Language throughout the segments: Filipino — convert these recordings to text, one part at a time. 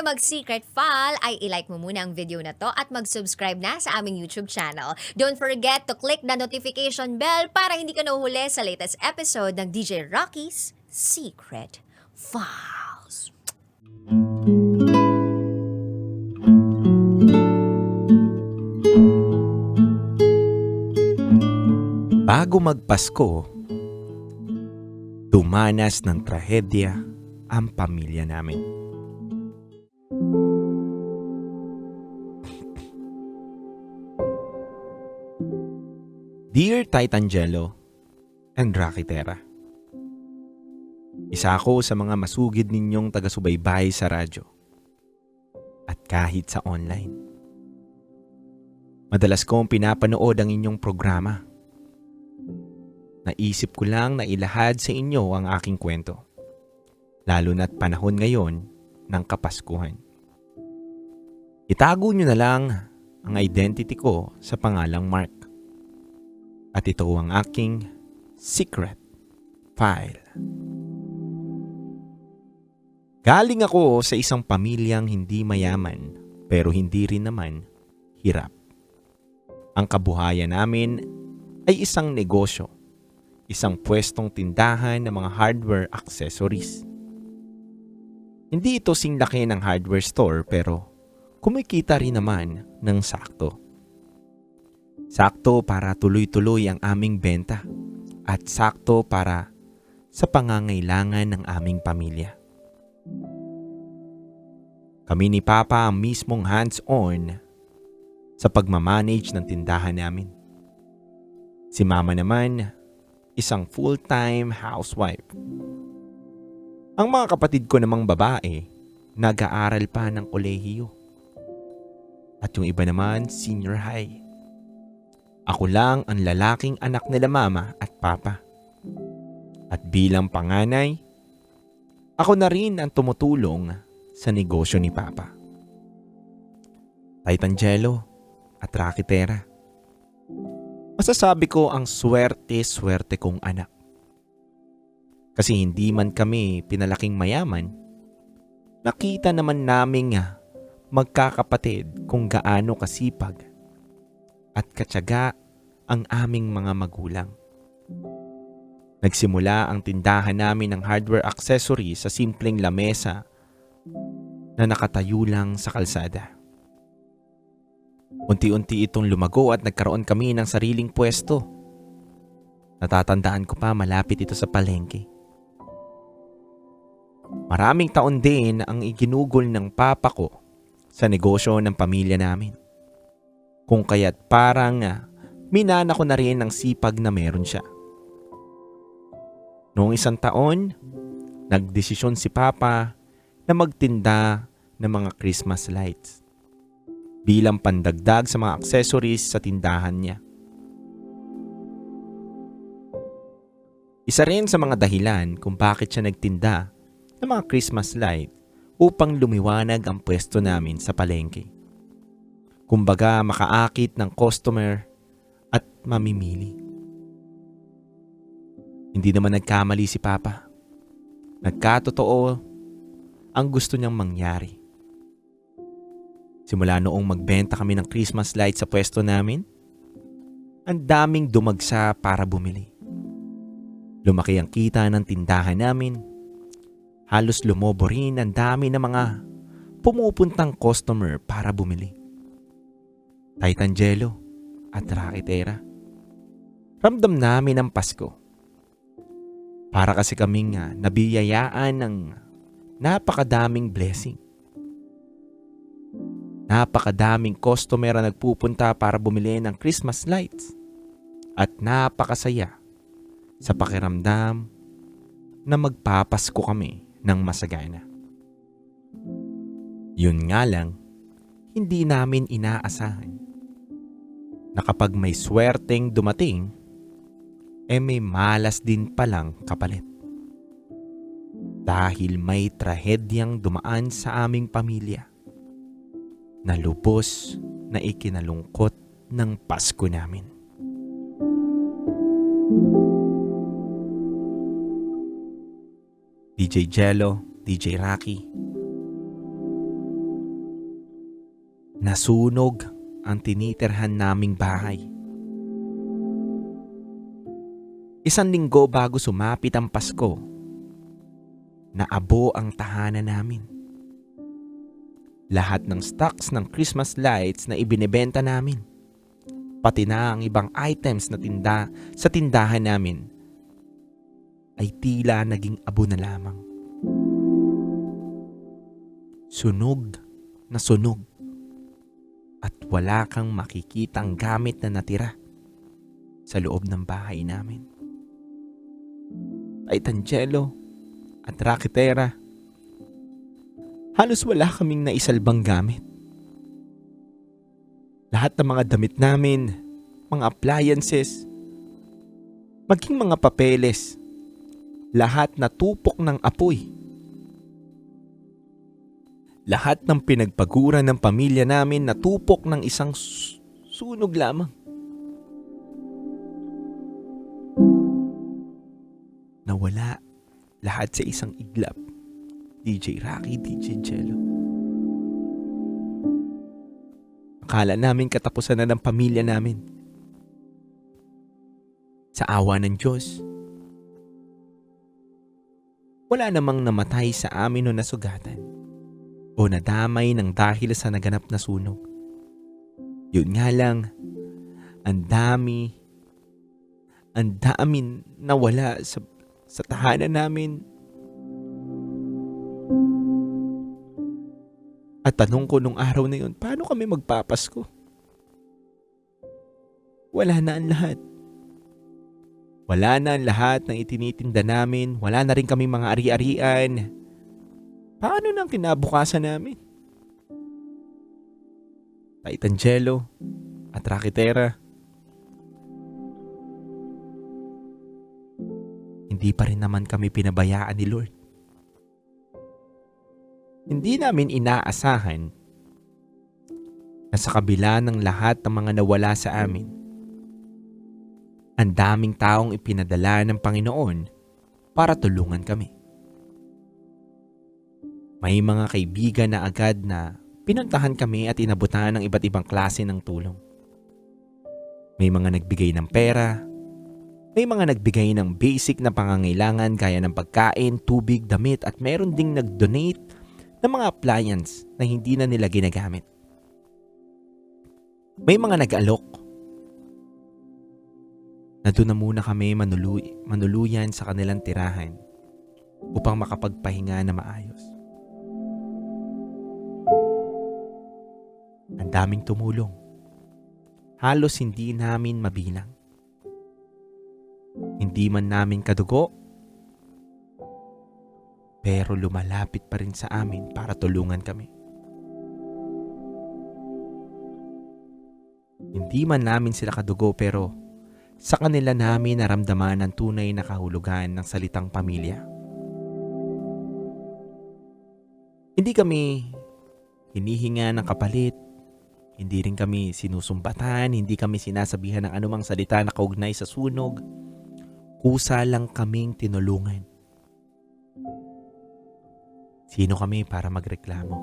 mag-secret file ay ilike mo muna ang video na to at mag-subscribe na sa aming YouTube channel. Don't forget to click the notification bell para hindi ka nahuhuli sa latest episode ng DJ Rocky's Secret Files. Bago magpasko, dumanas ng trahedya ang pamilya namin. Dear Titangelo and Rocky Terra, isa ako sa mga masugid ninyong taga-subaybay sa radyo at kahit sa online. Madalas kong pinapanood ang inyong programa. Naisip ko lang na ilahad sa inyo ang aking kwento, lalo na't panahon ngayon ng Kapaskuhan. Itago nyo na lang ang identity ko sa pangalang Mark. At ito ang aking secret file. Galing ako sa isang pamilyang hindi mayaman pero hindi rin naman hirap. Ang kabuhayan namin ay isang negosyo, isang pwestong tindahan ng mga hardware accessories. Hindi ito singlaki ng hardware store pero kumikita rin naman ng sakto. Sakto para tuloy-tuloy ang aming benta at sakto para sa pangangailangan ng aming pamilya. Kami ni Papa ang mismong hands-on sa pagmamanage ng tindahan namin. Si Mama naman, isang full-time housewife. Ang mga kapatid ko namang babae, nag-aaral pa ng kolehiyo. At yung iba naman, senior high. Ako lang ang lalaking anak nila Mama at Papa. At bilang panganay, ako na rin ang tumutulong sa negosyo ni Papa. Titangelo at Rocky Terra, masasabi ko ang swerte kong anak. Kasi hindi man kami pinalaking mayaman, nakita naman naming magkakapatid kung gaano kasipag at katyaga ang aming mga magulang. Nagsimula ang tindahan namin ng hardware accessory sa simpleng lamesa na nakatayo lang sa kalsada. Unti-unti itong lumago at nagkaroon kami ng sariling pwesto. Natatandaan ko pa malapit ito sa palengke. Maraming taon din ang iginugol ng papa ko sa negosyo ng pamilya namin. Kung kaya't parang minana ko na rin ang sipag na meron siya. Noong isang taon, nagdesisyon si Papa na magtinda ng mga Christmas lights bilang pandagdag sa mga accessories sa tindahan niya. Isa rin sa mga dahilan kung bakit siya nagtinda ng mga Christmas light upang lumiwanag ang pwesto namin sa palengke. Kumbaga makaakit ng customer at mamimili. Hindi naman nagkamali si Papa. Nagkatotoo ang gusto niyang mangyari. Simula noong magbenta kami ng Christmas lights sa pwesto namin, ang daming dumagsa para bumili. Lumaki ang kita ng tindahan namin. Halos lumobo rin ang dami ng mga pumupuntang customer para bumili. Titangelo at Rocky Terra, ramdam namin ang Pasko. Para kasi kaming nabiyayaan ng napakadaming blessing. Napakadaming customer na nagpupunta para bumili ng Christmas lights. At napakasaya sa pakiramdam na magpapasko kami ng masagana. Yun nga lang, hindi namin inaasahan na kapag may swerteng dumating, may malas din palang kapalit. Dahil may trahedyang dumaan sa aming pamilya na lubos na ikinalungkot ng Pasko namin. DJ Jello, DJ Rocky, Nasunog ang tinitirhan naming bahay. Isang linggo bago sumapit ang Pasko, naabo ang tahanan namin. Lahat ng stocks ng Christmas lights na ibinebenta namin, pati na ang ibang items na sa tindahan namin, ay tila naging abo na lamang. Sunog na sunog at wala kang makikitang gamit na natira sa loob ng bahay namin. Tangelo at raketera, halos wala kaming naisalbang gamit. Lahat ng mga damit namin, mga appliances, maging mga papeles, lahat natupok ng apoy. Lahat ng pinagpaguran ng pamilya namin natupok ng isang sunog lamang. Nawala lahat sa isang iglap. DJ Rocky, DJ Jello. Akala namin katapusan na ng pamilya namin. Sa awa ng Diyos, wala namang namatay sa amin o nasugatan o nadamay ng dahil sa naganap na sunog. Yun nga lang, ang dami nawala sa tahanan namin. At tanong ko nung araw na yun, paano kami magpapasko? Wala na ang lahat. Wala na ang lahat ng itinitinda namin. Wala na rin kami mga ari-arian. Paano nang kinabukasan namin? Tangelo at raketera, hindi pa rin naman kami pinabayaan ni Lord. Hindi namin inaasahan na sa kabila ng lahat ng mga nawala sa amin, ang daming taong ipinadala ng Panginoon para tulungan kami. May mga kaibigan na agad na pinuntahan kami at inabutan ng iba't ibang klase ng tulong. May mga nagbigay ng pera, may mga nagbigay ng basic na pangangailangan gaya ng pagkain, tubig, damit at meron ding nag-donate ng mga appliance na hindi na nila ginagamit. May mga nag-alok na doon na muna kami manuluyan sa kanilang tirahan upang makapagpahinga na maayos. Ang daming tumulong. Halos hindi namin mabilang. Hindi man namin kadugo, pero lumalapit pa rin sa amin para tulungan kami. Hindi man namin sila kadugo pero sa kanila namin naramdaman ang tunay na kahulugan ng salitang pamilya. Hindi kami hinihinga ng kapalit, hindi rin kami sinusumbatan, hindi kami sinasabihan ng anumang salita na kaugnay sa sunog. Kusa lang kaming tinulungan. Sino kami para magreklamo?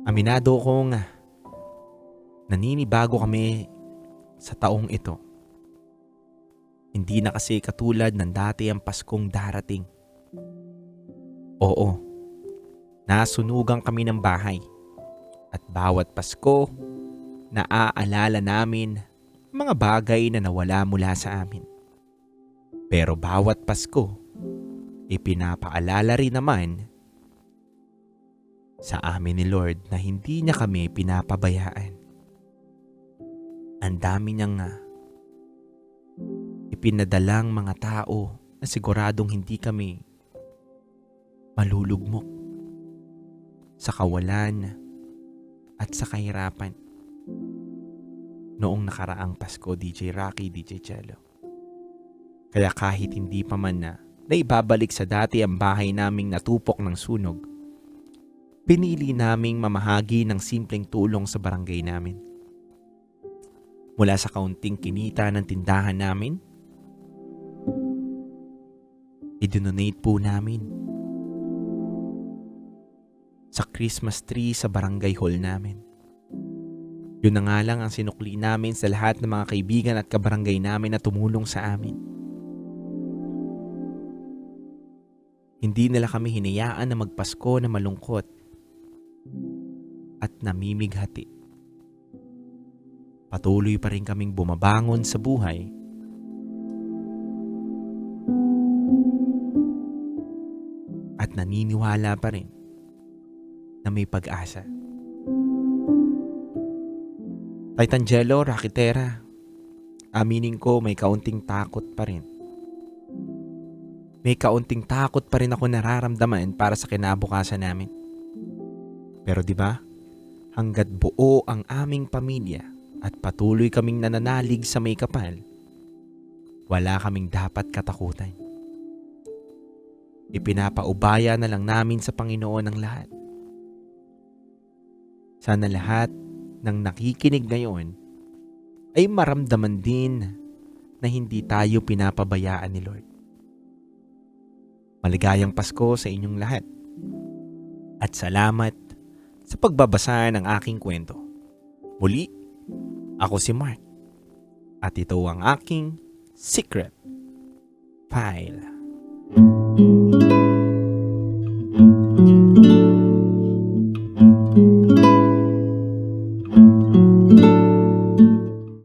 Aminado kong naninibago kami sa taong ito. Hindi na kasi katulad ng dati ang Paskong darating. Oo, nasunugan kami ng bahay. At bawat Pasko, naaalala namin mga bagay na nawala mula sa amin. Pero bawat Pasko, ipinapaalala rin naman sa amin ni Lord na hindi niya kami pinapabayaan. Ang dami niyang ipinadalang mga tao na siguradong hindi kami malulugmok sa kawalan at sa kahirapan noong nakaraang Pasko, DJ Rocky, DJ Jello. Kaya kahit hindi pa man na ibabalik sa dati ang bahay naming natupok ng sunog, pinili naming mamahagi ng simpleng tulong sa barangay namin. Mula sa kaunting kinita ng tindahan namin, idonate po namin sa Christmas tree sa barangay hall namin. Yun na nga lang ang sinukli namin sa lahat ng mga kaibigan at kabarangay namin na tumulong sa amin. Hindi nila kami hinayaan na magpasko na malungkot at namimighati. Patuloy pa rin kaming bumabangon sa buhay at naniniwala pa rin na may pag-asa. Titangelo, Rakitera, aminin ko may kaunting takot pa rin. May kaunting takot pa rin ako nararamdaman para sa kinabukasan namin. Pero di ba, hanggat buo ang aming pamilya at patuloy kaming nananalig sa may kapal, wala kaming dapat katakutan. Ipinapaubaya na lang namin sa Panginoon ang lahat. Sana lahat ng nakikinig ngayon ay maramdaman din na hindi tayo pinapabayaan ni Lord. Maligayang Pasko sa inyong lahat. At salamat sa pagbabasa ng aking kwento. Muli, ako si Mark. At ito ang aking Secret File.